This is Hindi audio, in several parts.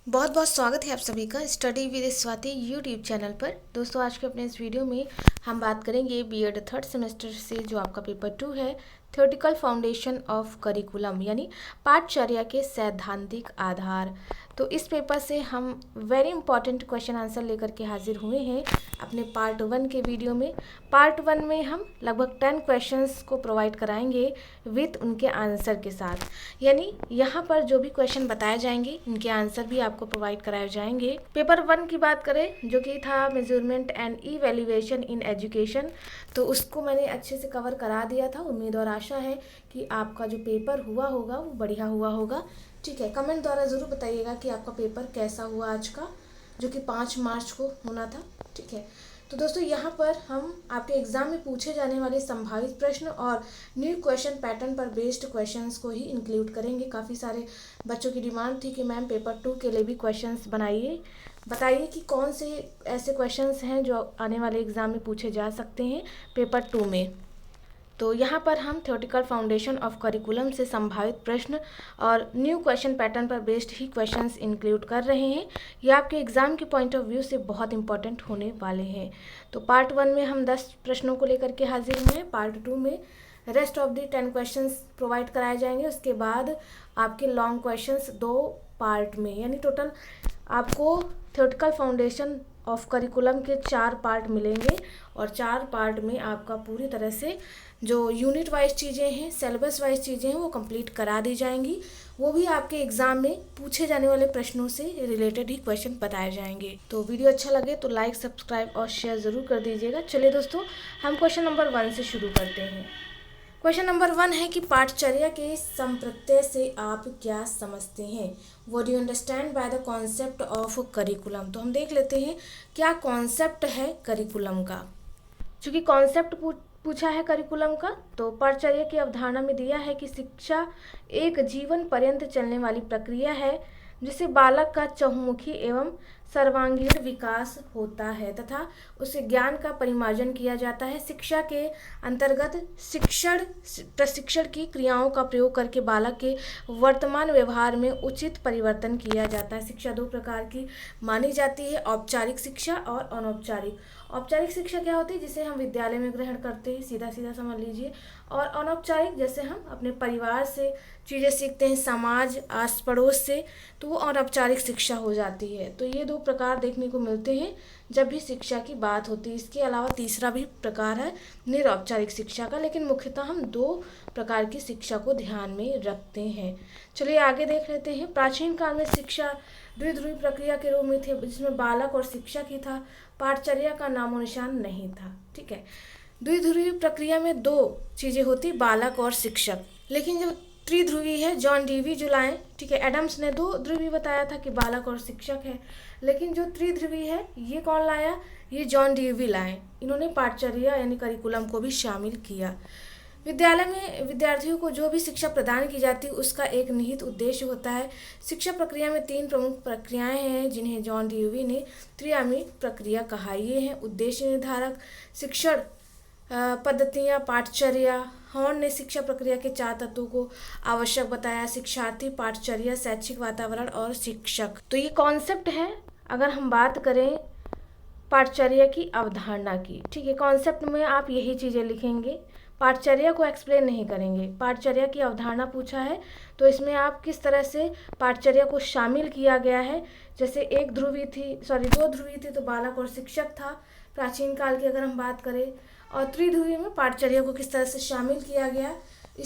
बहुत बहुत स्वागत है आप सभी का study with Swati YouTube channel पर। दोस्तों, आज के अपने इस वीडियो में हम बात करेंगे बीएड थर्ड सेमेस्टर से जो आपका पेपर 2 है, थ्योरेटिकल फाउंडेशन ऑफ करिकुलम यानी पाठचर्या के सैद्धांतिक आधार। तो इस पेपर से हम वेरी इंपॉर्टेंट क्वेश्चन आंसर लेकर के हाजिर हुए हैं अपने पार्ट 1 के वीडियो में। पार्ट 1 में हम लगभग 10 क्वेश्चंस को प्रोवाइड कराएंगे विथ उनके आंसर के साथ, यानी यहाँ पर जो भी क्वेश्चन बताए जाएंगे इनके आंसर भी आपको प्रोवाइड कराए जाएंगे। पेपर 1 की बात करें जो कि था measurement and evaluation in education, तो उसको मैंने अच्छे से कवर करा दिया था। उम्मीद और आशा है कि आपका जो पेपर हुआ होगा वो बढ़िया हुआ होगा। ठीक है, कमेंट द्वारा ज़रूर बताइएगा कि आपका पेपर कैसा हुआ आज का, जो कि 5 मार्च को होना था। ठीक है, तो दोस्तों यहाँ पर हम आपके एग्जाम में पूछे जाने वाले संभावित प्रश्न और न्यू क्वेश्चन पैटर्न पर बेस्ड क्वेश्चंस को ही इंक्लूड करेंगे। काफ़ी सारे बच्चों की डिमांड थी कि मैम पेपर 2 के लिए भी क्वेश्चंस बनाइए, बताइए कि कौन से ऐसे क्वेश्चंस हैं जो आने वाले एग्जाम में पूछे जा सकते हैं पेपर 2 में। तो यहाँ पर हम थ्योरेटिकल फाउंडेशन ऑफ करिकुलम से संभावित प्रश्न और न्यू क्वेश्चन पैटर्न पर बेस्ड ही क्वेश्चंस इंक्लूड कर रहे हैं। ये आपके एग्जाम के पॉइंट ऑफ व्यू से बहुत इंपॉर्टेंट होने वाले हैं। तो पार्ट 1 में हम 10 प्रश्नों को लेकर के हाजिर हुए हैं। पार्ट 2 में rest of the 10 questions provide कराए जाएंगे। उसके बाद आपके लॉन्ग क्वेश्चंस 2 पार्ट में, यानी टोटल आपको थ्योरेटिकल फाउंडेशन ऑफ करिकुलम के 4 पार्ट मिलेंगे और 4 पार्ट में आपका पूरी तरह से जो यूनिट वाइज चीज़ें हैं, सिलेबस वाइज चीज़ें हैं, वो कंप्लीट करा दी जाएंगी। वो भी आपके एग्जाम में पूछे जाने वाले प्रश्नों से रिलेटेड ही क्वेश्चन बताए जाएंगे। तो वीडियो अच्छा लगे तो लाइक, सब्सक्राइब और शेयर ज़रूर कर दीजिएगा। चलिए दोस्तों, हम क्वेश्चन नंबर 1 से शुरू करते हैं। क्वेश्चन नंबर 1 है कि पाठचर्या के संप्रत्यय से आप क्या समझते हैं। What do you understand by the concept of curriculum. तो हम देख लेते हैं क्या कॉन्सेप्ट है करिकुलम का। चूँकि कॉन्सेप्ट पूछा है करिकुलम का, तो पाठचर्या की अवधारणा में दिया है कि शिक्षा एक जीवन पर्यंत चलने वाली प्रक्रिया है जिससे बालक का चहुमुखी एवं सर्वांगीण विकास होता है तथा उसे ज्ञान का परिमार्जन किया जाता है। शिक्षा के अंतर्गत प्रशिक्षण की क्रियाओं का प्रयोग करके बालक के वर्तमान व्यवहार में उचित परिवर्तन किया जाता है। शिक्षा 2 प्रकार की मानी जाती है, औपचारिक शिक्षा और अनौपचारिक। औपचारिक शिक्षा क्या होती है, जिसे हम विद्यालय में ग्रहण करते हैं, सीधा सीधा समझ लीजिए। और अनौपचारिक जैसे हम अपने परिवार से चीज़ें सीखते हैं, समाज आस पड़ोस से, तो वो अनौपचारिक शिक्षा हो जाती है। तो ये 2 प्रकार देखने को मिलते हैं जब भी शिक्षा की बात होती है। इसके अलावा तीसरा भी प्रकार है निरौपचारिक शिक्षा का, लेकिन मुख्यतः हम 2 प्रकार की शिक्षा को ध्यान में रखते हैं। चलिए आगे देख लेते हैं। प्राचीन काल में शिक्षा द्विध्रुवी प्रक्रिया के रूप में थे, जिसमें बालक और शिक्षक ही था, पाठचर्या का नामो निशान नहीं था। ठीक है, द्विध्रुवी प्रक्रिया में 2 चीज़ें होती, बालक और शिक्षक। लेकिन जब त्रिध्रुवी है, जॉन डीवी जो लाए, ठीक है, एडम्स ने 2 ध्रुवी बताया था कि बालक और शिक्षक है, लेकिन जो त्रिध्रुवी है ये कौन लाया, ये जॉन डीवी लाए। इन्होंने पाठचर्या यानी करिकुलम को भी शामिल किया। विद्यालय में विद्यार्थियों को जो भी शिक्षा प्रदान की जाती है उसका एक निहित उद्देश्य होता है। शिक्षा प्रक्रिया में 3 प्रमुख प्रक्रियाएं हैं जिन्हें जॉन डीवी ने त्रिआयामी प्रक्रिया कहा। ये हैं उद्देश्य निर्धारक, शिक्षण पद्धतियाँ, पाठचर्या। हॉर्न ने शिक्षा प्रक्रिया के 4 तत्वों को आवश्यक बताया, शिक्षार्थी, पाठचर्या, शैक्षिक वातावरण और शिक्षक। तो ये कॉन्सेप्ट है अगर हम बात करें पाठचर्या की अवधारणा की। ठीक है, कॉन्सेप्ट में आप यही चीज़ें लिखेंगे, पाठचर्या को एक्सप्लेन नहीं करेंगे। पाठचर्या की अवधारणा पूछा है तो इसमें आप किस तरह से पाठचर्या को शामिल किया गया है। जैसे 2 ध्रुवी थी तो बालक और शिक्षक था प्राचीन काल की अगर हम बात करें, और त्रिध्रुवी में पाठचर्या को किस तरह से शामिल किया गया, इन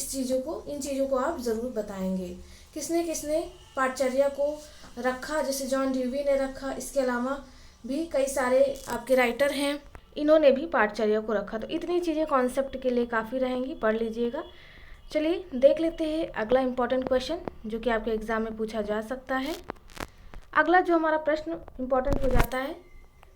चीज़ों को आप ज़रूर बताएंगे। किसने किसने पाठचर्या को रखा, जैसे जॉन डीवी ने रखा, इसके अलावा भी कई सारे आपके राइटर हैं, इन्होंने भी पाठचर्या को रखा। तो इतनी चीज़ें कॉन्सेप्ट के लिए काफ़ी रहेंगी, पढ़ लीजिएगा। चलिए देख लेते हैं अगला इम्पॉर्टेंट क्वेश्चन जो कि आपके एग्ज़ाम में पूछा जा सकता है। अगला जो हमारा प्रश्न इम्पॉर्टेंट हो जाता है,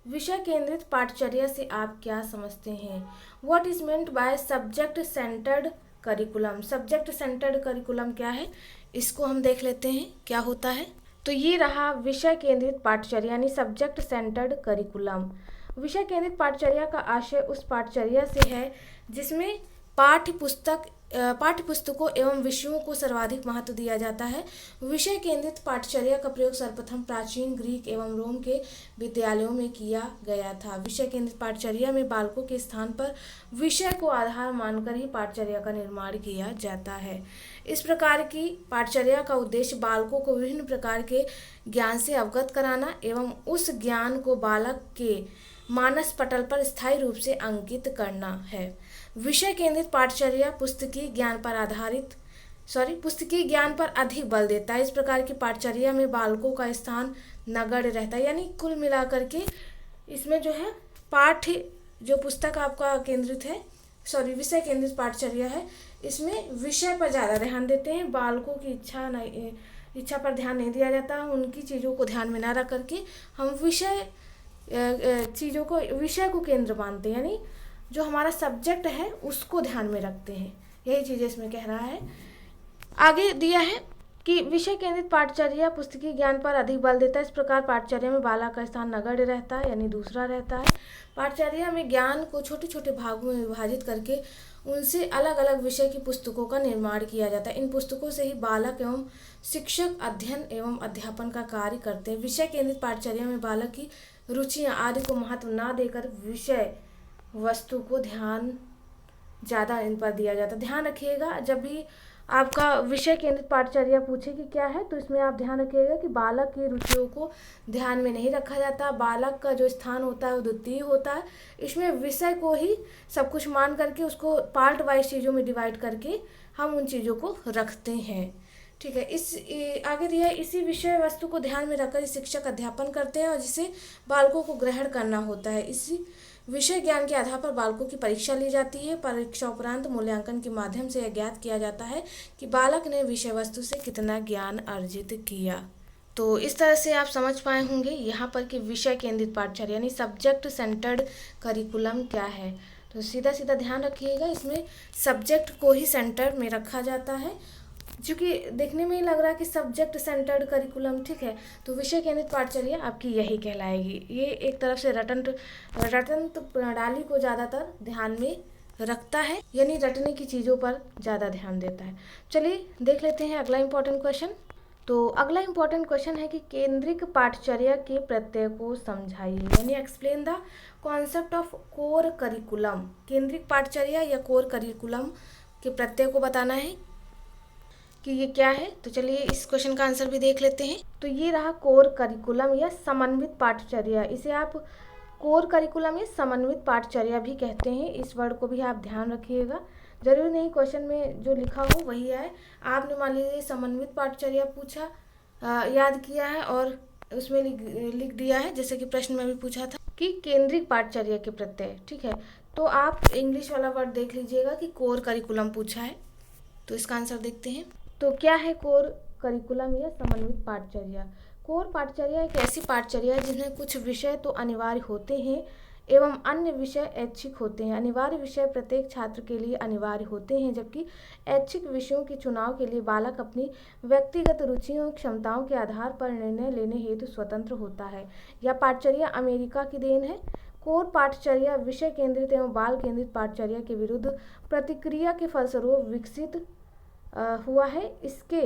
विषय केंद्रित पाठचर्या से आप क्या समझते हैं। What is meant by subject centred curriculum. Subject centred curriculum क्या है, इसको हम देख लेते हैं क्या होता है। तो ये रहा विषय केंद्रित पाठचर्या यानी सब्जेक्ट सेंटर्ड करिकुलम। विषय केंद्रित पाठचर्या का आशय उस पाठचर्या से है जिसमें पाठ्य पुस्तक पाठ्य पुस्तकों एवं विषयों को सर्वाधिक महत्व दिया जाता है। विषय केंद्रित पाठचर्या का प्रयोग सर्वप्रथम प्राचीन ग्रीक एवं रोम के विद्यालयों में किया गया था। विषय केंद्रित पाठचर्या में बालकों के स्थान पर विषय को आधार मानकर ही पाठचर्या का निर्माण किया जाता है। इस प्रकार की पाठचर्या का उद्देश्य बालकों को विभिन्न प्रकार के ज्ञान से अवगत कराना एवं उस ज्ञान को बालक के मानस पटल पर स्थायी रूप से अंकित करना है। विषय केंद्रित पाठचर्या पुस्तकीय ज्ञान पर अधिक बल देता है। इस प्रकार की पाठचर्या में बालकों का स्थान नगण्य रहता है। यानी कुल मिलाकर के इसमें जो है पाठ्य जो पुस्तक आपका केंद्रित है, विषय केंद्रित पाठचर्या है, इसमें विषय पर ज़्यादा ध्यान देते हैं। बालकों की इच्छा पर ध्यान नहीं दिया जाता। उनकी चीज़ों को ध्यान में ना रख करके हम विषय को केंद्र मानते हैं, यानी जो हमारा सब्जेक्ट है उसको ध्यान में रखते हैं। यही चीज़ इसमें कह रहा है। आगे दिया है कि विषय केंद्रित पाठचर्या पुस्तकीय ज्ञान पर अधिक बल देता है। इस प्रकार पाठचर्या में बालक का स्थान नगण्य रहता है, यानी दूसरा रहता है। पाठचर्या में ज्ञान को छोटे छोटे भागों में विभाजित करके उनसे अलग अलग विषय की पुस्तकों का निर्माण किया जाता है। इन पुस्तकों से ही बालक एवं शिक्षक अध्ययन एवं अध्यापन का कार्य करते हैं। विषय केंद्रित पाठचर्या में बालक की रुचियाँ आदि को महत्व ना देकर विषय वस्तु को ध्यान ज़्यादा इन पर दिया जाता है। ध्यान रखिएगा, जब भी आपका विषय केंद्रित पाठचर्या पूछे कि क्या है, तो इसमें आप ध्यान रखिएगा कि बालक की रुचियों को ध्यान में नहीं रखा जाता। बालक का जो स्थान होता है वो द्वितीय होता है। इसमें विषय को ही सब कुछ मान करके उसको पार्ट वाइज चीज़ों में डिवाइड करके हम उन चीज़ों को रखते हैं। ठीक है। आगे दिया है, इसी विषय वस्तु को ध्यान में रखकर शिक्षक अध्यापन करते हैं और जिसे बालकों को ग्रहण करना होता है। इसी विषय ज्ञान के आधार पर बालकों की परीक्षा ली जाती है। परीक्षा उपरांत मूल्यांकन के माध्यम से यह ज्ञात किया जाता है कि बालक ने विषय वस्तु से कितना ज्ञान अर्जित किया। तो इस तरह से आप समझ पाए होंगे यहाँ पर कि विषय केंद्रित पाठचर्या यानी सब्जेक्ट सेंटर्ड करिकुलम क्या है। तो सीधा सीधा ध्यान रखिएगा, इसमें सब्जेक्ट को ही सेंटर में रखा जाता है। क्योंकि देखने में ही लग रहा है कि सब्जेक्ट सेंटर्ड करिकुलम, ठीक है, तो विषय केंद्रित पाठचर्या आपकी यही कहलाएगी। ये एक तरफ से रटन प्रणाली को ज़्यादातर ध्यान में रखता है, यानी रटने की चीज़ों पर ज़्यादा ध्यान देता है। चलिए देख लेते हैं अगला इम्पोर्टेंट क्वेश्चन। तो अगला इम्पोर्टेंट क्वेश्चन है कि केंद्रिक पाठचर्या के प्रत्यय को समझाइए, यानी explain the concept of core curriculum. केंद्रिक पाठचर्या या कोर करिकुलम के प्रत्यय को बताना है कि ये क्या है। तो चलिए इस क्वेश्चन का आंसर भी देख लेते हैं। तो ये रहा कोर करिकुलम या समन्वित पाठचर्या। इसे आप कोर करिकुलम या समन्वित पाठचर्या भी कहते हैं। इस वर्ड को भी आप ध्यान रखिएगा, जरूरी नहीं क्वेश्चन में जो लिखा हो वही आए। आपने मान लीजिए समन्वित पाठचर्या पूछा, याद किया है और उसमें लिख दिया है, जैसे कि प्रश्न में भी पूछा था कि केंद्रिक पाठचर्या के प्रत्यय, ठीक है, तो आप इंग्लिश वाला वर्ड देख लीजिएगा कि कोर करिकुलम पूछा है। तो इसका आंसर देखते हैं। तो क्या है कोर करिकुलम या समन्वित पाठचर्या। कोर पाठचर्या एक ऐसी पाठचर्या है जिसमें कुछ विषय तो अनिवार्य होते हैं एवं अन्य विषय ऐच्छिक होते हैं। अनिवार्य विषय प्रत्येक छात्र के लिए अनिवार्य होते हैं, जबकि ऐच्छिक विषयों के चुनाव के लिए बालक अपनी व्यक्तिगत रुचियों और क्षमताओं के आधार पर निर्णय लेने हेतु स्वतंत्र होता है। यह पाठचर्या अमेरिका की देन है। कोर पाठचर्या विषय केंद्रित एवं बाल केंद्रित पाठचर्या के विरुद्ध प्रतिक्रिया के फलस्वरूप विकसित हुआ है। इसके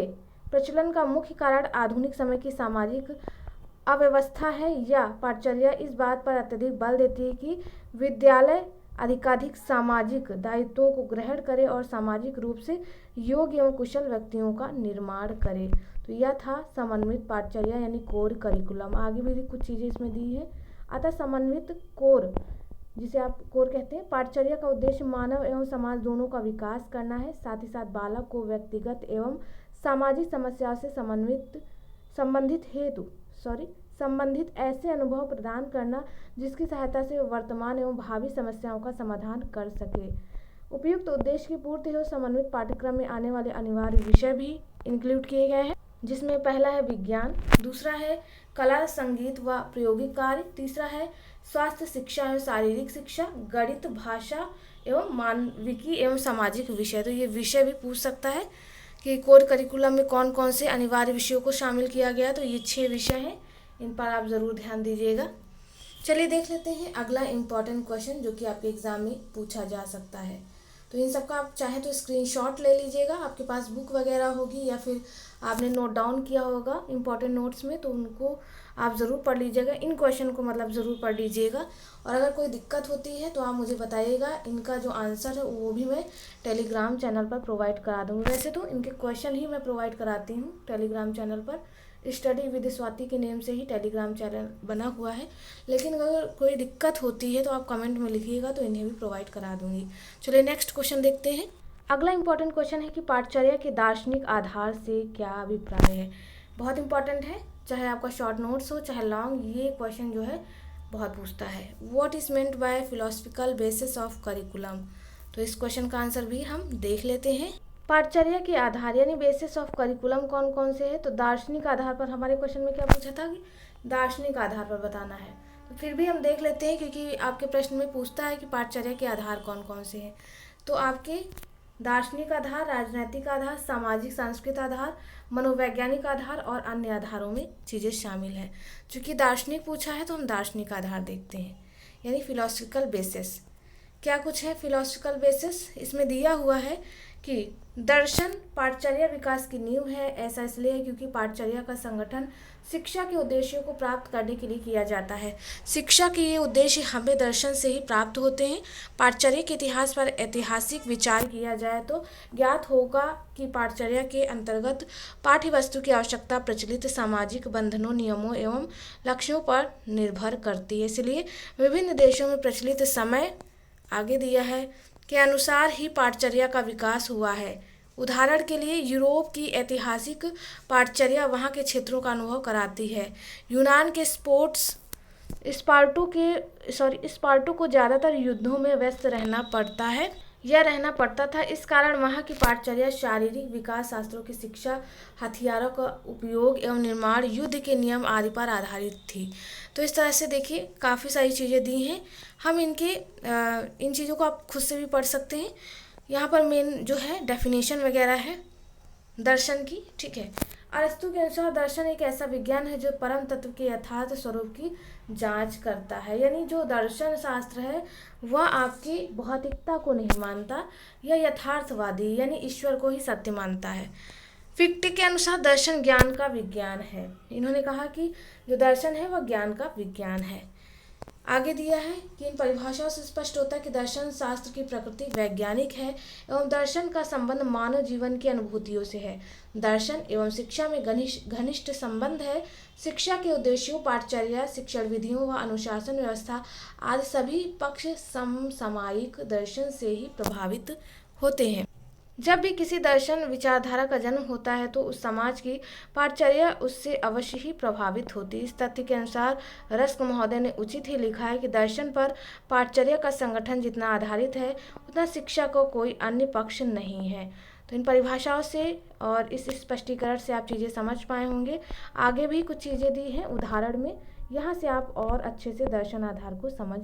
प्रचलन का मुख्य कारण आधुनिक समय की सामाजिक अव्यवस्था है। यह पाठचर्या इस बात पर अत्यधिक बल देती है कि विद्यालय अधिकाधिक सामाजिक दायित्वों को ग्रहण करे और सामाजिक रूप से योग्य एवं कुशल व्यक्तियों का निर्माण करे। तो यह था समन्वित पाठचर्या यानी कोर करिकुलम। आगे भी कुछ चीज़ें इसमें दी है। अतः समन्वित कोर, जिसे आप कोर कहते हैं, पाठचर्या का उद्देश्य मानव एवं समाज दोनों का विकास करना है। साथ ही साथ बालक को व्यक्तिगत एवं सामाजिक समस्याओं से संबंधित ऐसे अनुभव प्रदान करना जिसकी सहायता से वर्तमान एवं भावी समस्याओं का समाधान कर सके। उपयुक्त उद्देश्य की पूर्ति हो समन्वित पाठ्यक्रम में आने वाले अनिवार्य विषय भी इंक्लूड किए गए हैं, जिसमें पहला है विज्ञान, दूसरा है कला संगीत व प्रायोगिक कार्य, तीसरा है स्वास्थ्य शिक्षा एवं शारीरिक शिक्षा, गणित, भाषा एवं मानविकी एवं सामाजिक विषय। तो ये विषय भी पूछ सकता है कि कोर करिकुलम में कौन कौन से अनिवार्य विषयों को शामिल किया गया। तो ये 6 विषय हैं, इन पर आप ज़रूर ध्यान दीजिएगा। चलिए देख लेते हैं अगला इम्पॉर्टेंट क्वेश्चन जो कि आपके एग्जाम में पूछा जा सकता है। तो इन सब का आप चाहे तो स्क्रीनशॉट ले लीजिएगा, आपके पास बुक वगैरह होगी या फिर आपने नोट डाउन किया होगा इंपॉर्टेंट नोट्स में, तो उनको आप ज़रूर पढ़ लीजिएगा, इन क्वेश्चन को मतलब ज़रूर पढ़ लीजिएगा। और अगर कोई दिक्कत होती है तो आप मुझे बताइएगा, इनका जो आंसर है वो भी मैं टेलीग्राम चैनल पर प्रोवाइड करा दूँगी। वैसे तो इनके क्वेश्चन ही मैं प्रोवाइड कराती हूँ टेलीग्राम चैनल पर, स्टडी विद स्वाति के नेम से ही टेलीग्राम चैनल बना हुआ है, लेकिन अगर कोई दिक्कत होती है तो आप कमेंट में लिखिएगा तो इन्हें भी प्रोवाइड करा दूँगी। चलिए नेक्स्ट क्वेश्चन देखते हैं। अगला इंपॉर्टेंट क्वेश्चन है कि पाठचर्या के दार्शनिक आधार से क्या अभिप्राय है। बहुत इंपॉर्टेंट है, चाहे आपका शॉर्ट नोट्स हो चाहे लॉन्ग, ये क्वेश्चन जो है बहुत पूछता है। What is meant by philosophical basis of curriculum. तो इस क्वेश्चन का आंसर भी हम देख लेते हैं। पाठचर्या के आधार यानी बेसिस ऑफ करिकुलम कौन कौन से है, तो दार्शनिक आधार पर, हमारे क्वेश्चन में क्या पूछा था कि दार्शनिक आधार पर बताना है, तो फिर भी हम देख लेते हैं क्योंकि आपके प्रश्न में पूछता है कि पाठचर्या के आधार कौन कौन से हैं। तो आपके दार्शनिक आधार, राजनैतिक आधार, सामाजिक सांस्कृतिक आधार, मनोवैज्ञानिक आधार और अन्य आधारों में चीज़ें शामिल हैं। चूँकि दार्शनिक पूछा है तो हम दार्शनिक आधार देखते हैं, यानी फिलोसफिकल बेसिस। क्या कुछ है फिलोसफिकल बेसिस, इसमें दिया हुआ है कि दर्शन पाठचर्या विकास की नींव है। ऐसा इसलिए है क्योंकि पाठचर्या का संगठन शिक्षा के उद्देश्यों को प्राप्त करने के लिए किया जाता है। शिक्षा के ये उद्देश्य हमें दर्शन से ही प्राप्त होते हैं। पाठचर्या के इतिहास पर ऐतिहासिक विचार किया जाए तो ज्ञात होगा कि पाठचर्या के अंतर्गत पाठ्य वस्तु की आवश्यकता प्रचलित सामाजिक बंधनों, नियमों एवं लक्ष्यों पर निर्भर करती है। इसलिए विभिन्न देशों में प्रचलित समय आगे दिया है के अनुसार ही पाठचर्या का विकास हुआ है। उदाहरण के लिए यूरोप की ऐतिहासिक पाठचर्या वहाँ के क्षेत्रों का अनुभव कराती है। यूनान के स्पार्टू को ज़्यादातर युद्धों में व्यस्त रहना पड़ता था। इस कारण वहाँ की पाठचर्या शारीरिक विकास, शास्त्रों की शिक्षा, हथियारों का उपयोग एवं निर्माण, युद्ध के नियम आदि पर आधारित थी। तो इस तरह से देखिए काफ़ी सारी चीज़ें दी हैं, हम इन चीज़ों को आप खुद से भी पढ़ सकते हैं। यहाँ पर मेन जो है डेफिनेशन वगैरह है दर्शन की, ठीक है। अरस्तु के अनुसार दर्शन एक ऐसा विज्ञान है जो परम तत्व के यथार्थ स्वरूप की जांच करता है, यानी जो दर्शन शास्त्र है वह आपकी भौतिकता को नहीं मानता, यह यथार्थवादी यानी ईश्वर को ही सत्य मानता है। फिक्टे के अनुसार दर्शन ज्ञान का विज्ञान है। इन्होंने कहा कि जो दर्शन है वह ज्ञान का विज्ञान है। आगे दिया है कि इन परिभाषाओं से स्पष्ट होता है कि दर्शन शास्त्र की प्रकृति वैज्ञानिक है एवं दर्शन का संबंध मानव जीवन की अनुभूतियों से है। दर्शन एवं शिक्षा में घनिष्ठ संबंध है। शिक्षा के उद्देश्यों, पाठचर्या, शिक्षण विधियों व अनुशासन व्यवस्था आदि सभी पक्ष समसामयिक दर्शन से ही प्रभावित होते हैं। जब भी किसी दर्शन विचारधारा का जन्म होता है तो उस समाज की पाठचर्या उससे अवश्य ही प्रभावित होती है। इस तथ्य के अनुसार रस्क महोदय ने उचित ही लिखा है कि दर्शन पर पाठचर्या का संगठन जितना आधारित है उतना शिक्षा को कोई अन्य पक्ष नहीं है। तो इन परिभाषाओं से और इस स्पष्टीकरण से आप चीज़ें समझ पाए होंगे। आगे भी कुछ चीज़ें दी हैं उदाहरण में, यहाँ से आप और अच्छे से दर्शन आधार को समझ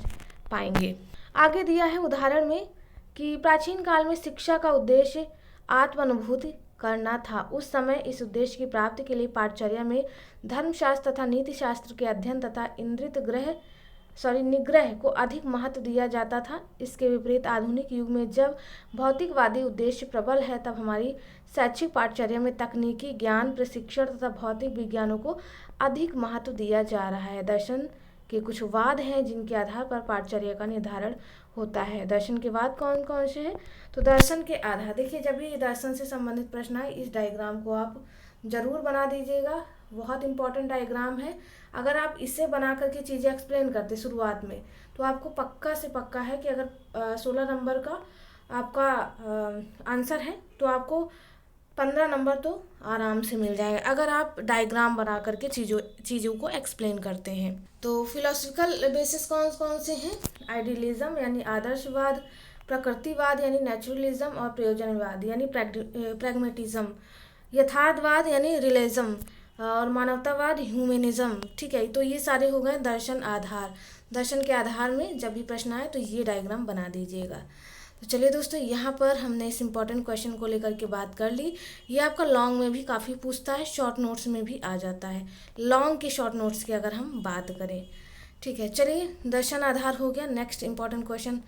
पाएंगे। आगे दिया है उदाहरण में कि प्राचीन काल में शिक्षा का उद्देश्य आत्मानुभूति करना था। उस समय इस उद्देश्य की प्राप्ति के लिए पाठचर्या में धर्मशास्त्र तथा नीति शास्त्र के अध्ययन तथा निग्रह को अधिक महत्व दिया जाता था। इसके विपरीत आधुनिक युग में जब भौतिकवादी उद्देश्य प्रबल है तब हमारी शैक्षिक पाठचर्या में तकनीकी ज्ञान, प्रशिक्षण तथा भौतिक विज्ञानों को अधिक महत्व दिया जा रहा है। दर्शन के कुछ वाद हैं जिनके आधार पर पाठचर्या का निर्धारण होता है। दर्शन के वाद कौन कौन से हैं, तो दर्शन के आधार, देखिए जब भी दर्शन से संबंधित प्रश्न आए इस डायग्राम को आप जरूर बना दीजिएगा, बहुत इंपॉर्टेंट डायग्राम है। अगर आप इसे बना करके चीज़ें एक्सप्लेन करते शुरुआत में तो आपको पक्का से पक्का है कि अगर 16 नंबर का आपका आंसर है तो आपको 15 नंबर तो आराम से मिल जाएगा अगर आप डायग्राम बना करके चीज़ों को एक्सप्लेन करते हैं। तो फिलोसफिकल बेसिस कौन कौन से हैं, आइडियलिज्म यानी आदर्शवाद, प्रकृतिवाद यानी नेचुरलिज्म और प्रयोजनवाद यानी प्रैग्मेटिज्म, यथार्थवाद यानी रियलिज्म और मानवतावाद ह्यूमनिज्म, ठीक है। तो ये सारे हो गए दर्शन आधार। दर्शन के आधार में जब भी प्रश्न आए तो ये डायग्राम बना दीजिएगा। तो चलिए दोस्तों, यहाँ पर हमने इस इम्पॉर्टेंट क्वेश्चन को लेकर के बात कर ली। ये आपका लॉन्ग में भी काफ़ी पूछता है, शॉर्ट नोट्स में भी आ जाता है। लॉन्ग के शॉर्ट नोट्स की अगर हम बात करें, ठीक है। चलिए दर्शन आधार हो गया। नेक्स्ट इम्पॉर्टेंट क्वेश्चन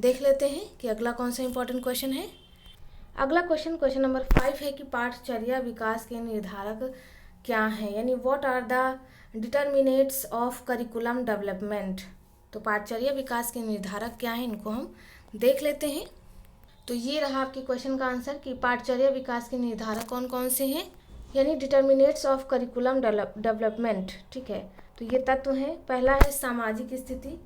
देख लेते हैं कि अगला कौन सा इम्पोर्टेंट क्वेश्चन है। अगला क्वेश्चन नंबर 5 है कि पाठचर्या विकास के निर्धारक क्या हैं, यानी what are the determinants of curriculum development. तो पाठचर्या विकास के निर्धारक क्या हैं, इनको हम देख लेते हैं। तो ये रहा आपके क्वेश्चन का आंसर कि पाठचर्या विकास के निर्धारक कौन कौन से हैं, यानी डिटर्मिनेट्स ऑफ करिकुलम डेवलपमेंट। ठीक है, तो ये तत्व हैं। पहला है सामाजिक स्थिति।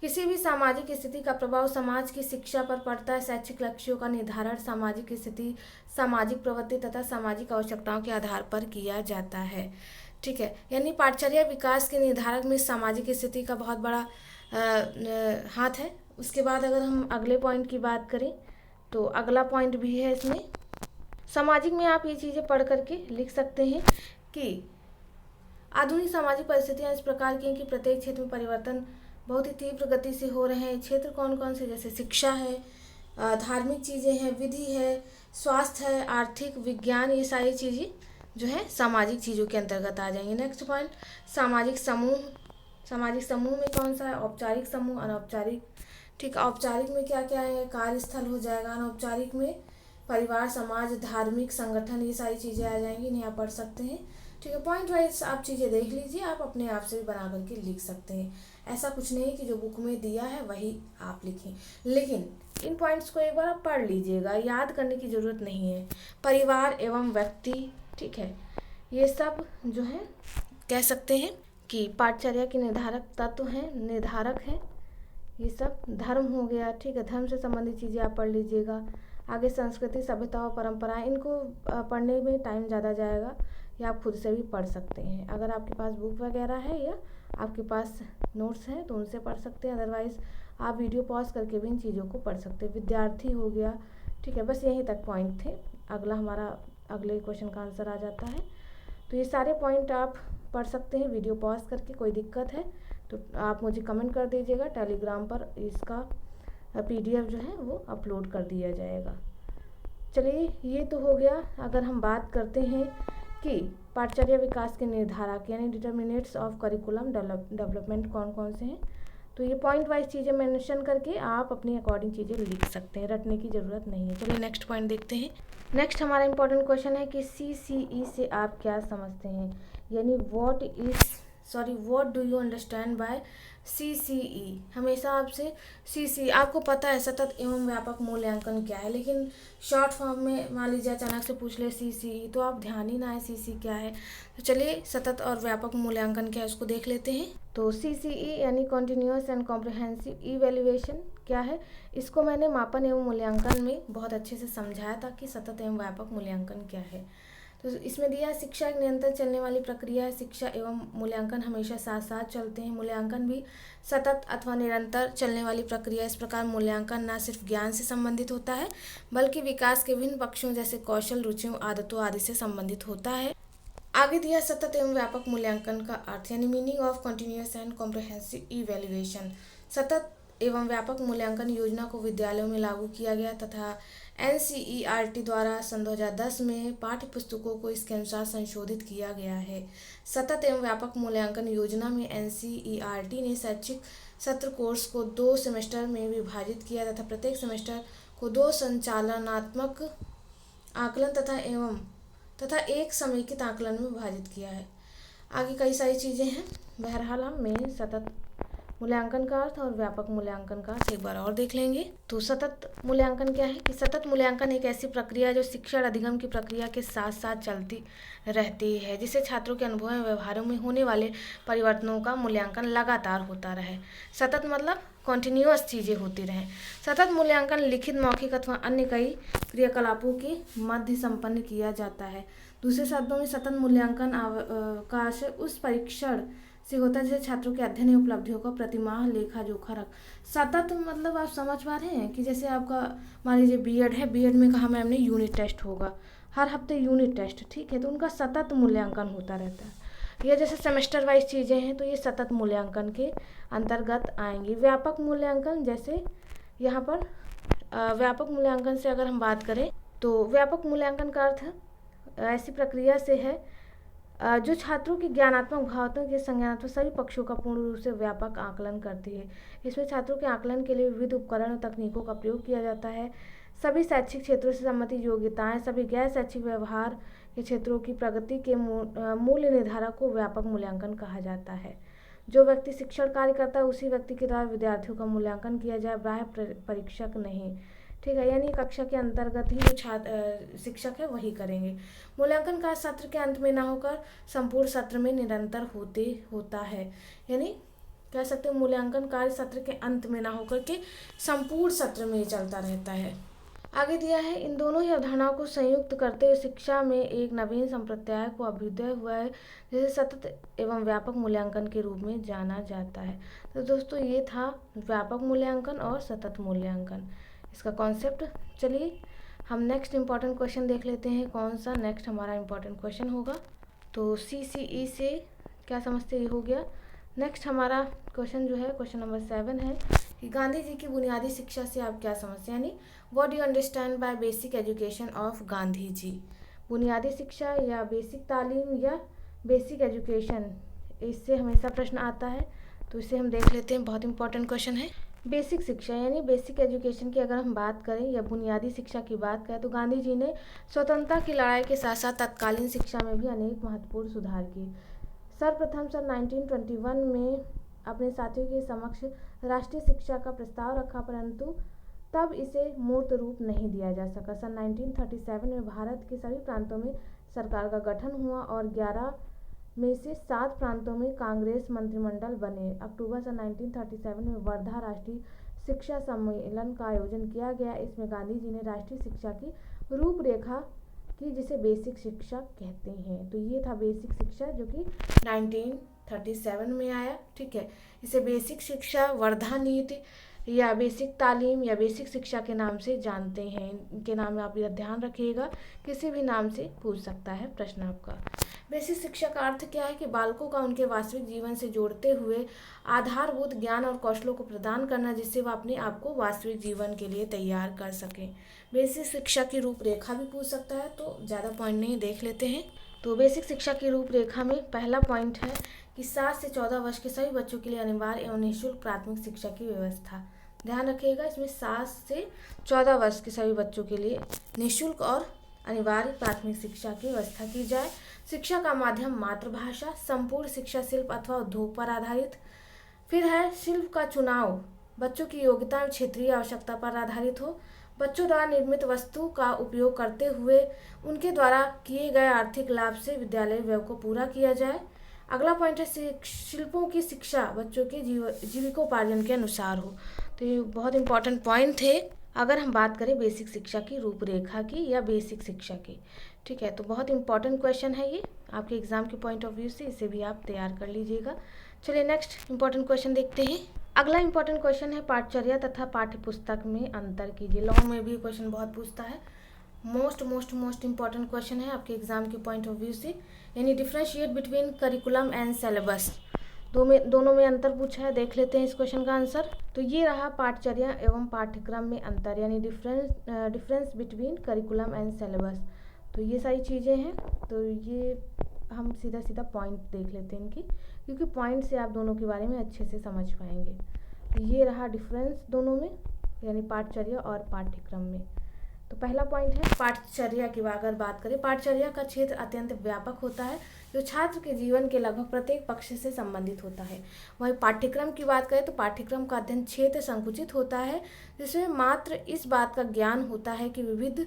किसी भी सामाजिक स्थिति का प्रभाव समाज की शिक्षा पर पड़ता है। शैक्षिक लक्ष्यों का निर्धारण सामाजिक स्थिति, सामाजिक प्रवृत्ति तथा सामाजिक आवश्यकताओं के आधार पर किया जाता है। ठीक है, यानी पाठचर्या विकास के निर्धारक में सामाजिक स्थिति का बहुत बड़ा हाथ है। उसके बाद अगर हम अगले पॉइंट की बात करें तो अगला पॉइंट भी है इसमें सामाजिक में। आप ये चीज़ें पढ़ करके लिख सकते हैं कि आधुनिक सामाजिक परिस्थितियाँ इस प्रकार की हैं कि प्रत्येक क्षेत्र में परिवर्तन बहुत ही तीव्र गति से हो रहे हैं। क्षेत्र कौन कौन से, जैसे शिक्षा है, धार्मिक चीज़ें हैं, विधि है, स्वास्थ्य है, आर्थिक, विज्ञान, ये सारी चीज़ें जो है सामाजिक चीज़ों के अंतर्गत आ जाएंगे। नेक्स्ट पॉइंट सामाजिक समूह। सामाजिक समूह में कौन सा है, औपचारिक समूह, अनौपचारिक। ठीक, औपचारिक में क्या क्या है, कार्यस्थल हो जाएगा। अनौपचारिक में परिवार, समाज, धार्मिक संगठन, ये सारी चीज़ें आ जाएंगी, इन्हें आप पढ़ सकते हैं। ठीक है, पॉइंट वाइज आप चीज़ें देख लीजिए, आप अपने आप से भी बना करके लिख सकते हैं। ऐसा कुछ नहीं कि जो बुक में दिया है वही आप लिखें, लेकिन इन पॉइंट्स को एक बार आप पढ़ लीजिएगा, याद करने की ज़रूरत नहीं है। परिवार एवं व्यक्ति, ठीक है, ये सब जो है कह सकते हैं कि पाठचर्या के निर्धारक तत्व हैं, निर्धारक हैं। ये सब धर्म हो गया। ठीक है, धर्म से संबंधित चीज़ें आप पढ़ लीजिएगा। आगे संस्कृति, सभ्यता और परंपराएं, इनको पढ़ने में टाइम ज़्यादा जाएगा, या आप खुद से भी पढ़ सकते हैं। अगर आपके पास बुक वगैरह है या आपके पास नोट्स हैं तो उनसे पढ़ सकते हैं, अदरवाइज़ आप वीडियो पॉज करके भी इन चीज़ों को पढ़ सकते हैं। विद्यार्थी हो गया। ठीक है, बस यहीं तक पॉइंट थे। अगला हमारा अगले क्वेश्चन का आंसर आ जाता है। तो ये सारे पॉइंट आप पढ़ सकते हैं वीडियो पॉज करके। कोई दिक्कत है तो आप मुझे कमेंट कर दीजिएगा, टेलीग्राम पर इसका PDF जो है वो अपलोड कर दिया जाएगा। चलिए, ये तो हो गया। अगर हम बात करते हैं कि पाठचर्या विकास के निर्धारक यानी डिटर्मिनेट्स ऑफ करिकुलम डेवलपमेंट कौन कौन से हैं, तो ये पॉइंट वाइज चीज़ें मेंशन करके आप अपनी अकॉर्डिंग चीज़ें लिख सकते हैं, रटने की ज़रूरत नहीं है। चलिए नेक्स्ट पॉइंट देखते हैं। नेक्स्ट हमारा इंपॉर्टेंट क्वेश्चन है कि CCE से आप क्या समझते हैं, यानी what do you understand bye CCE। हमेशा आपसे CCE, आपको पता है सतत एवं व्यापक मूल्यांकन क्या है, लेकिन शॉर्ट फॉर्म में मान लीजिए अचानक से पूछ ले CCE तो आप ध्यान ही ना है CCE क्या है। तो चलिए सतत और व्यापक मूल्यांकन क्या है उसको देख लेते हैं। तो CCE यानी कॉन्टिन्यूअस एंड कॉम्प्रिहेंसिव इवैल्यूएशन क्या है, इसको मैंने मापन एवं मूल्यांकन में बहुत अच्छे से समझाया था कि सतत एवं व्यापक मूल्यांकन क्या है। तो इसमें दिया शिक्षा एक निरंतर चलने वाली प्रक्रिया है। शिक्षा एवं मूल्यांकन हमेशा साथ साथ चलते हैं। मूल्यांकन भी सतत अथवा निरंतर चलने वाली प्रक्रिया। इस प्रकार मूल्यांकन न सिर्फ ज्ञान से संबंधित होता है बल्कि विकास के विभिन्न पक्षों जैसे कौशल, रुचियों, आदतों आदि से संबंधित होता है। आगे दिया सतत एवं व्यापक मूल्यांकन का अर्थ, यानी meaning of continuous and comprehensive evaluation. सतत एवं व्यापक मूल्यांकन योजना को विद्यालयों में लागू किया गया तथा NCERT द्वारा सन 2010 में पाठ्य पुस्तकों को इसके अनुसार संशोधित किया गया है। सतत एवं व्यापक मूल्यांकन योजना में NCERT ने शैक्षिक सत्र कोर्स को 2 सेमेस्टर में विभाजित किया तथा प्रत्येक सेमेस्टर को 2 संचालनात्मक आकलन तथा 1 समेकित आकलन में विभाजित किया है। आगे कई सारी चीज़ें हैं। बहरहाल हम मेन सतत मूल्यांकन का अर्थ और व्यापक मूल्यांकन का अर्थ एक बार और देख लेंगे। तो सतत मूल्यांकन क्या है कि सतत मूल्यांकन एक ऐसी प्रक्रिया जो शिक्षण अधिगम की प्रक्रिया के साथ साथ चलती रहती है, जिससे छात्रों के अनुभव एवं व्यवहारों में होने वाले परिवर्तनों का मूल्यांकन लगातार होता रहे। सतत मतलब कॉन्टिन्यूअस चीज़ें होती रहें। सतत मूल्यांकन लिखित, मौखिक अथवा अन्य कई क्रियाकलापों के मध्य संपन्न किया जाता है। दूसरे शब्दों में सतत मूल्यांकन का आशय उस परीक्षण से होता है जैसे छात्रों के अध्ययन एवं उपलब्धियों का प्रतिमाह लेखा जोखा रख। सतत मतलब आप समझ पा रहे हैं कि जैसे आपका मान लीजिए B.Ed है, B.Ed में कहा मैम ने यूनिट टेस्ट होगा, हर हफ्ते यूनिट टेस्ट, ठीक है, तो उनका सतत मूल्यांकन होता रहता है। या जैसे सेमेस्टर वाइज चीज़ें हैं तो ये सतत मूल्यांकन के अंतर्गत आएंगी। व्यापक मूल्यांकन, जैसे यहाँ पर व्यापक मूल्यांकन से अगर हम बात करें तो व्यापक मूल्यांकन का अर्थ ऐसी प्रक्रिया से है जो छात्रों की ज्ञानात्मक, भावात्मक या संज्ञानात्मक सभी पक्षों का पूर्ण रूप से व्यापक आकलन करती है। इसमें छात्रों के आकलन के लिए विविध उपकरण और तकनीकों का प्रयोग किया जाता है। सभी शैक्षिक क्षेत्रों से संबंधित योग्यताएं, सभी गैर शैक्षिक व्यवहार के क्षेत्रों की प्रगति के मूल्य निर्धारक को व्यापक मूल्यांकन कहा जाता है। जो व्यक्ति शिक्षण कार्य करता है उसी व्यक्ति के द्वारा विद्यार्थियों का मूल्यांकन किया जाए, बाह्य परीक्षक नहीं। ठीक है, यानी कक्षा के अंतर्गत ही जो छात्र शिक्षक है वही करेंगे। मूल्यांकन कार्य सत्र के अंत में ना होकर संपूर्ण सत्र में निरंतर होता है। यानी कह सकते हैं मूल्यांकन कार्य सत्र के अंत में ना होकर के संपूर्ण सत्र में चलता रहता है। आगे दिया है, इन दोनों ही अवधारणाओं को संयुक्त करते हुए शिक्षा में एक नवीन संप्रदाय को अभ्युदय हुआ है, जिसे सतत एवं व्यापक मूल्यांकन के रूप में जाना जाता है। तो दोस्तों ये था व्यापक मूल्यांकन और सतत मूल्यांकन, इसका कॉन्सेप्ट। चलिए हम नेक्स्ट इम्पॉर्टेंट क्वेश्चन देख लेते हैं। कौन सा नेक्स्ट हमारा इम्पॉर्टेंट क्वेश्चन होगा? तो CCE से क्या समझते ये हो गया। नेक्स्ट हमारा क्वेश्चन जो है क्वेश्चन नंबर 7 है कि गांधी जी की बुनियादी शिक्षा से आप क्या समझते हैं, यानी what do you understand by basic education of Gandhi ji. बुनियादी शिक्षा या बेसिक तालीम या बेसिक एजुकेशन, इससे हमेशा प्रश्न आता है, तो इसे हम देख लेते हैं। बहुत इंपॉर्टेंट क्वेश्चन है। बेसिक शिक्षा यानी बेसिक एजुकेशन की अगर हम बात करें या बुनियादी शिक्षा की बात करें तो गांधी जी ने स्वतंत्रता की लड़ाई के साथ साथ तत्कालीन शिक्षा में भी अनेक महत्वपूर्ण सुधार किए। सर्वप्रथम सन 1921 में अपने साथियों के समक्ष राष्ट्रीय शिक्षा का प्रस्ताव रखा, परंतु तब इसे मूर्त रूप नहीं दिया जा सका। सन 1937 में भारत के सभी प्रांतों में सरकार का गठन हुआ और 11 में से 7 प्रांतों में कांग्रेस मंत्रिमंडल बने। अक्टूबर सन 1937 में वर्धा राष्ट्रीय शिक्षा सम्मेलन का आयोजन किया गया। इसमें गांधी जी ने राष्ट्रीय शिक्षा की रूपरेखा की, जिसे बेसिक शिक्षा कहते हैं। तो ये था बेसिक शिक्षा जो कि 1937 में आया। ठीक है, इसे बेसिक शिक्षा, वर्धा नीति या बेसिक तालीम या बेसिक शिक्षा के नाम से जानते हैं। इनके नाम में आप यह ध्यान रखिएगा, किसी भी नाम से पूछ सकता है प्रश्न आपका। बेसिक शिक्षा का अर्थ क्या है कि बालकों का उनके वास्तविक जीवन से जोड़ते हुए आधारभूत ज्ञान और कौशलों को प्रदान करना, जिससे वह अपने आप को वास्तविक जीवन के लिए तैयार कर सकें। बेसिक शिक्षा की रूपरेखा भी पूछ सकता है, तो ज़्यादा पॉइंट नहीं, देख लेते हैं। तो बेसिक शिक्षा की रूपरेखा में पहला पॉइंट है कि 7 से 14 वर्ष के सभी बच्चों के लिए अनिवार्य एवं निःशुल्क प्राथमिक शिक्षा की व्यवस्था। ध्यान रखिएगा, इसमें 7 से 14 वर्ष के सभी बच्चों के लिए निःशुल्क और अनिवार्य प्राथमिक शिक्षा की व्यवस्था की जाए। शिक्षा का माध्यम मातृभाषा, संपूर्ण शिक्षा शिल्प अथवा उद्योग पर आधारित। फिर है शिल्प का चुनाव बच्चों की योग्यता एवं क्षेत्रीय आवश्यकता पर आधारित हो। बच्चों द्वारा निर्मित वस्तु का उपयोग करते हुए उनके द्वारा किए गए आर्थिक लाभ से विद्यालय व्यय को पूरा किया जाए। अगला पॉइंट है शिल्पों की शिक्षा बच्चों के जीविकोपार्जन के अनुसार हो। तो ये बहुत इंपॉर्टेंट पॉइंट थे अगर हम बात करें बेसिक शिक्षा की रूपरेखा की या बेसिक शिक्षा की। ठीक है, तो बहुत इंपॉर्टेंट क्वेश्चन है ये आपके एग्जाम के पॉइंट ऑफ व्यू से, इसे भी आप तैयार कर लीजिएगा। चलिए नेक्स्ट इंपॉर्टेंट क्वेश्चन देखते हैं। अगला इंपॉर्टेंट क्वेश्चन है पाठचर्या तथा पाठ्य पुस्तक में अंतर कीजिए। लॉ में भी क्वेश्चन बहुत पूछता है, मोस्ट इंपॉर्टेंट क्वेश्चन है आपके एग्जाम के पॉइंट ऑफ व्यू से, यानी differentiate between curriculum and syllabus. दोनों में अंतर पूछा है, देख लेते हैं इस क्वेश्चन का आंसर। तो ये रहा पाठचर्या एवं पाठ्यक्रम में अंतर, यानी difference between curriculum and syllabus. तो ये सारी चीज़ें हैं, तो ये हम सीधा पॉइंट देख लेते हैं इनकी, क्योंकि पॉइंट से आप दोनों के बारे में अच्छे से समझ पाएंगे। तो ये रहा डिफरेंस दोनों में, यानी पाठचर्या और पाठ्यक्रम में। तो पहला पॉइंट है पाठचर्या की अगर बात करें, पाठचर्या का क्षेत्र अत्यंत व्यापक होता है जो छात्र के जीवन के लगभग प्रत्येक पक्ष से संबंधित होता है। वहीं पाठ्यक्रम की बात करें तो पाठ्यक्रम का अध्ययन क्षेत्र संकुचित होता है, जिसमें मात्र इस बात का ज्ञान होता है कि विविध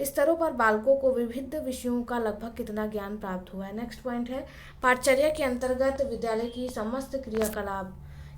स्तरों पर बालकों को विविध विषयों का लगभग कितना ज्ञान प्राप्त हुआ है। नेक्स्ट पॉइंट है पाठचर्या के अंतर्गत विद्यालय की समस्त क्रियाकलाप,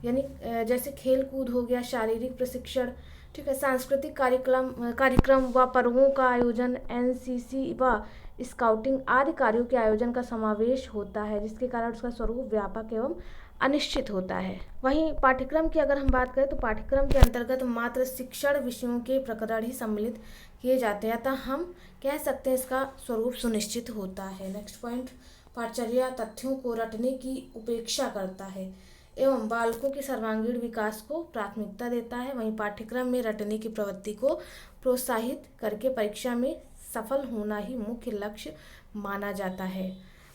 यानी जैसे खेल कूद हो गया, शारीरिक प्रशिक्षण, ठीक है, सांस्कृतिक कार्यक्रम व पर्वों का आयोजन, NCC व स्काउटिंग आदि कार्यों के आयोजन का समावेश होता है, जिसके कारण उसका स्वरूप व्यापक एवं अनिश्चित होता है। वहीं पाठ्यक्रम की अगर हम बात करें तो पाठ्यक्रम के अंतर्गत मात्र शिक्षण विषयों के प्रकरण ही सम्मिलित किए जाते हैं, अतः हम कह सकते हैं इसका स्वरूप सुनिश्चित होता है। नेक्स्ट पॉइंट, पाठचर्या तथ्यों को रटने की उपेक्षा करता है एवं बालकों के सर्वांगीण विकास को प्राथमिकता देता है। वहीं पाठ्यक्रम में रटने की प्रवृत्ति को प्रोत्साहित करके परीक्षा में सफल होना ही मुख्य लक्ष्य माना जाता है।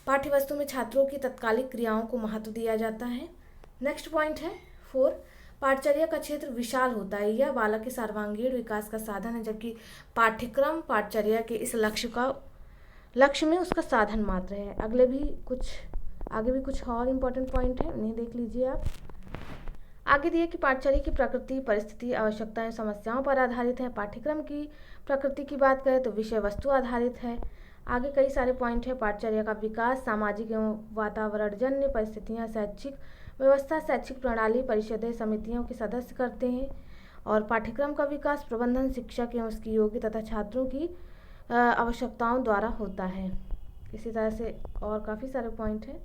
पाठ्यवस्तु में छात्रों की तत्कालिक क्रियाओं को महत्व दिया जाता है। नेक्स्ट पॉइंट है 4, पाठचर्या का क्षेत्र विशाल होता है, यह बालक के सर्वांगीण विकास का साधन है, जबकि पाठ्यक्रम पाठचर्या के इस लक्ष्य में उसका साधन मात्र है। आगे भी कुछ और इम्पोर्टेंट पॉइंट है, उन्हें देख लीजिए आप। आगे दिए कि पाठचर्या की प्रकृति, परिस्थिति, आवश्यकताएं, समस्याओं पर आधारित है। पाठ्यक्रम की प्रकृति की बात करें तो विषय वस्तु आधारित है। आगे कई सारे पॉइंट है। पाठचर्या का विकास सामाजिक एवं वातावरणजन्य परिस्थितियां, शैक्षिक व्यवस्था, शैक्षिक प्रणाली, परिषदें, समितियों के सदस्य करते हैं। और पाठ्यक्रम का विकास प्रबंधन, शिक्षक एवं उसकी योग्य तथा छात्रों की आवश्यकताओं द्वारा होता है। इसी तरह से और काफ़ी सारे पॉइंट हैं,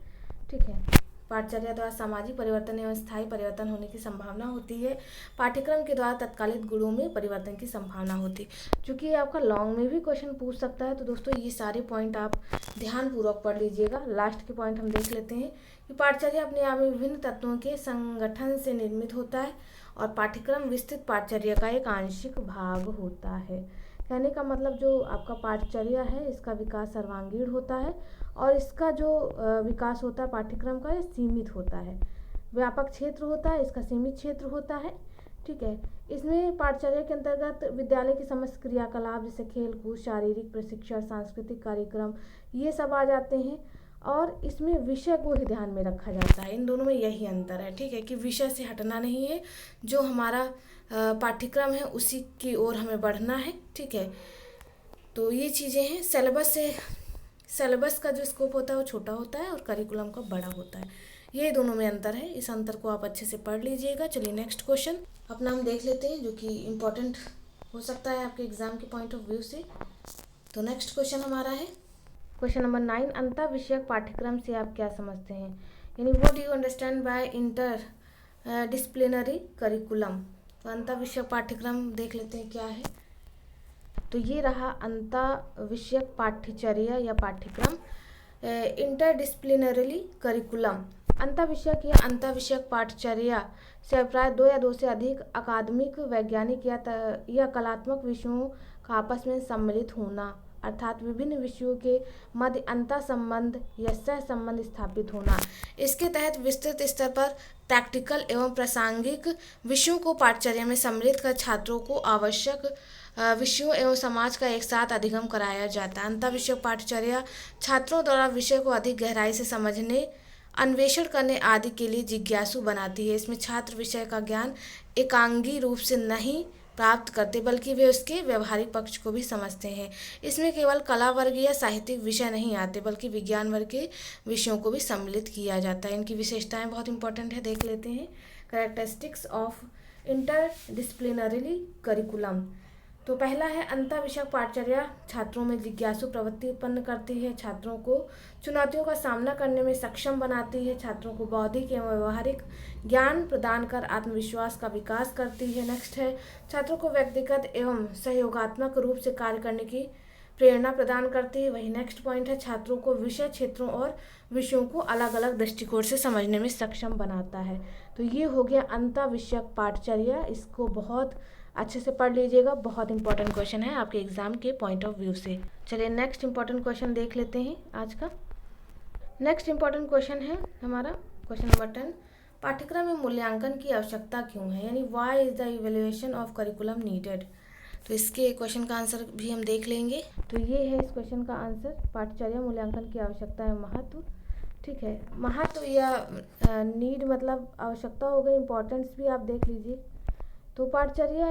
ठीक है। पाठचर्या द्वारा सामाजिक परिवर्तन एवं स्थायी परिवर्तन होने की संभावना होती है। पाठ्यक्रम के द्वारा तत्कालिक गुणों में परिवर्तन की संभावना होती है। चूँकि आपका लॉन्ग में भी क्वेश्चन पूछ सकता है, तो दोस्तों ये सारे पॉइंट आप ध्यानपूर्वक पढ़ लीजिएगा। लास्ट के पॉइंट हम देख लेते हैं कि पाठचर्या अपने आप में विभिन्न तत्वों के संगठन से निर्मित होता है और पाठ्यक्रम विस्तृत पाठचर्या का एक आंशिक भाग होता है। कहने का मतलब जो आपका पाठचर्या है इसका विकास सर्वांगीण होता है और इसका जो विकास होता है पाठ्यक्रम का, ये सीमित होता है। व्यापक क्षेत्र होता है, इसका सीमित क्षेत्र होता है, ठीक है। इसमें पाठचर्या के अंतर्गत विद्यालय की समस्त क्रियाकलाप जैसे खेल कूद, शारीरिक प्रशिक्षण, सांस्कृतिक कार्यक्रम, ये सब आ जाते हैं और इसमें विषय को ही ध्यान में रखा जाता है। इन दोनों में यही अंतर है, ठीक है, कि विषय से हटना नहीं है, जो हमारा पाठ्यक्रम है उसी की ओर हमें बढ़ना है, ठीक है। तो ये चीज़ें हैं। सिलेबस का जो स्कोप होता है वो छोटा होता है और करिकुलम का बड़ा होता है, ये दोनों में अंतर है। इस अंतर को आप अच्छे से पढ़ लीजिएगा। चलिए नेक्स्ट क्वेश्चन अपना हम देख लेते हैं, जो कि इम्पोर्टेंट हो सकता है आपके एग्जाम के पॉइंट ऑफ व्यू से। तो नेक्स्ट क्वेश्चन हमारा है क्वेश्चन नंबर 9, अंतर विषयक पाठ्यक्रम से आप क्या समझते हैं, यानी what do you understand bye inter disciplinary curriculum. तो अंतर विषयक पाठ्यक्रम देख लेते हैं क्या है। तो ये रहा अंतर विषयक पाठ्यचर्या या पाठ्यक्रम, इंटरडिसिप्लिनरी करिकुलम। अंतर विषयक या अंतर विषयक पाठ्यचर्या से अभिप्राय 2 या 2 से अधिक अकादमिक, वैज्ञानिक या कलात्मक विषयों का आपस में सम्मिलित होना, अर्थात विभिन्न विषयों के मध्य अंतर संबंध या सह संबंध स्थापित होना। इसके तहत विस्तृत स्तर पर प्रैक्टिकल एवं प्रासंगिक विषयों को पाठ्यचर्या में सम्मिलित कर छात्रों को आवश्यक विषयों एवं समाज का एक साथ अधिगम कराया जाता है। अंतर विषयक पाठ्यचर्या छात्रों द्वारा विषय को अधिक गहराई से समझने, अन्वेषण करने आदि के लिए जिज्ञासु बनाती है। इसमें छात्र विषय का ज्ञान एकांगी रूप से नहीं प्राप्त करते, बल्कि वे उसके व्यवहारिक पक्ष को भी समझते हैं। इसमें केवल कला वर्ग या साहित्यिक विषय नहीं आते, बल्कि विज्ञान वर्ग के विषयों को भी सम्मिलित किया जाता है। इनकी विशेषताएं बहुत इंपॉर्टेंट है, देख लेते हैं। Characteristics of interdisciplinary curriculum. तो पहला है अंतर विषयक पाठ्यचर्या छात्रों में जिज्ञासु प्रवृत्ति उत्पन्न करती है, छात्रों को चुनौतियों का सामना करने में सक्षम बनाती है, छात्रों को बौद्धिक एवं व्यवहारिक ज्ञान प्रदान कर आत्मविश्वास का विकास करती है। नेक्स्ट है छात्रों को व्यक्तिगत एवं सहयोगात्मक रूप से कार्य करने की प्रेरणा प्रदान करती है। वही नेक्स्ट पॉइंट है छात्रों को विषय क्षेत्रों और विषयों को अलग अलग दृष्टिकोण से समझने में सक्षम बनाता है। तो ये हो गया अंतर विषयक पाठ्यचर्या, इसको बहुत अच्छे से पढ़ लीजिएगा, बहुत इंपॉर्टेंट क्वेश्चन है आपके एग्जाम के पॉइंट ऑफ व्यू से। चलिए नेक्स्ट इंपॉर्टेंट क्वेश्चन देख लेते हैं आज का। नेक्स्ट इंपॉर्टेंट क्वेश्चन है हमारा क्वेश्चन नंबर 10, पाठ्यक्रम में मूल्यांकन की आवश्यकता क्यों है, यानी why is the evaluation of curriculum needed. तो इसके क्वेश्चन का आंसर भी हम देख लेंगे। तो ये है इस क्वेश्चन का आंसर, पाठ्यचर्या मूल्यांकन की आवश्यकता है महत्व, ठीक है। महत्व या नीड मतलब आवश्यकता हो गई, इम्पोर्टेंस भी आप देख लीजिए। तो पाठ्यचर्या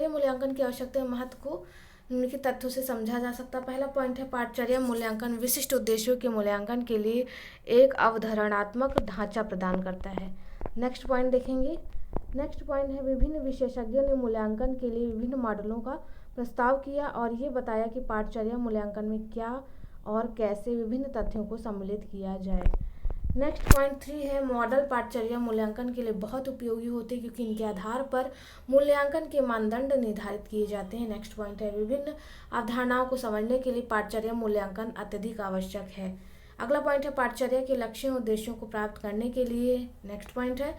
मूल्यांकन की आवश्यकता है महत्व को निम्नलिखित तथ्यों से समझा जा सकता है। पहला पॉइंट है पाठ्यचर्या मूल्यांकन विशिष्ट उद्देश्यों के मूल्यांकन के लिए एक अवधारणात्मक ढांचा प्रदान करता है। नेक्स्ट पॉइंट देखेंगे। नेक्स्ट पॉइंट है विभिन्न विशेषज्ञों ने मूल्यांकन के लिए विभिन्न मॉडलों का प्रस्ताव किया और ये बताया कि पाठ्यचर्या मूल्यांकन में क्या और कैसे विभिन्न तथ्यों को सम्मिलित किया जाए। नेक्स्ट पॉइंट 3 है मॉडल पाठ्यचर्या मूल्यांकन के लिए बहुत उपयोगी होते हैं, क्योंकि इनके आधार पर मूल्यांकन के मानदंड निर्धारित किए जाते हैं। नेक्स्ट पॉइंट है विभिन्न अवधारणाओं को समझने के लिए पाठ्यचर्या मूल्यांकन अत्यधिक आवश्यक है। अगला पॉइंट है पाठचर्या के लक्ष्यों उद्देश्यों को प्राप्त करने के लिए। नेक्स्ट पॉइंट है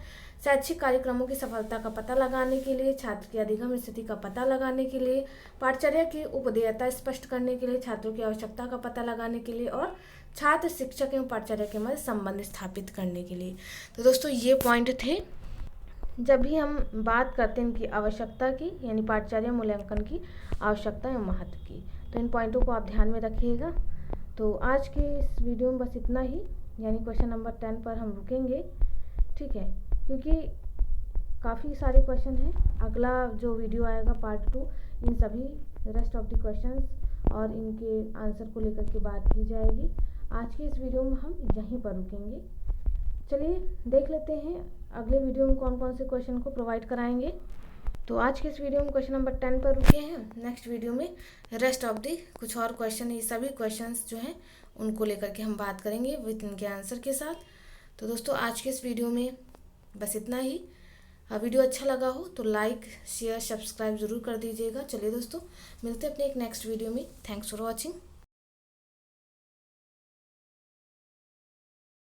शैक्षिक कार्यक्रमों की सफलता का पता लगाने के लिए, छात्र की अधिगम स्थिति का पता लगाने के लिए, पाठचर्या की उपदेयता स्पष्ट करने के लिए, छात्रों की आवश्यकता का पता लगाने के लिए और छात्र शिक्षक एवं पाठचर्या के मध्य संबंध स्थापित करने के लिए। तो दोस्तों ये पॉइंट थे जब भी हम बात करते हैं इनकी आवश्यकता की, यानी पाठचर्या मूल्यांकन की आवश्यकता एवं महत्व की। तो इन पॉइंटों को आप ध्यान में रखिएगा। तो आज के इस वीडियो में बस इतना ही, यानी क्वेश्चन नंबर 10 पर हम रुकेंगे, ठीक है, क्योंकि काफ़ी सारे क्वेश्चन हैं। अगला जो वीडियो आएगा पार्ट 2, इन सभी रेस्ट ऑफ द क्वेश्चंस और इनके आंसर को लेकर के बात की जाएगी। आज के इस वीडियो में हम यहीं पर रुकेंगे। चलिए देख लेते हैं अगले वीडियो में कौन कौन से क्वेश्चन को प्रोवाइड कराएंगे। तो आज के इस वीडियो में क्वेश्चन नंबर 10 पर रुके हैं। नेक्स्ट वीडियो में रेस्ट ऑफ दी कुछ और क्वेश्चन, ये सभी क्वेश्चंस जो हैं उनको लेकर के हम बात करेंगे विद इनके आंसर के साथ। तो दोस्तों आज के इस वीडियो में बस इतना ही। वीडियो अच्छा लगा हो तो लाइक शेयर सब्सक्राइब ज़रूर कर दीजिएगा। चलिए दोस्तों मिलते हैं अपने एक नेक्स्ट वीडियो में। Thanks for watching.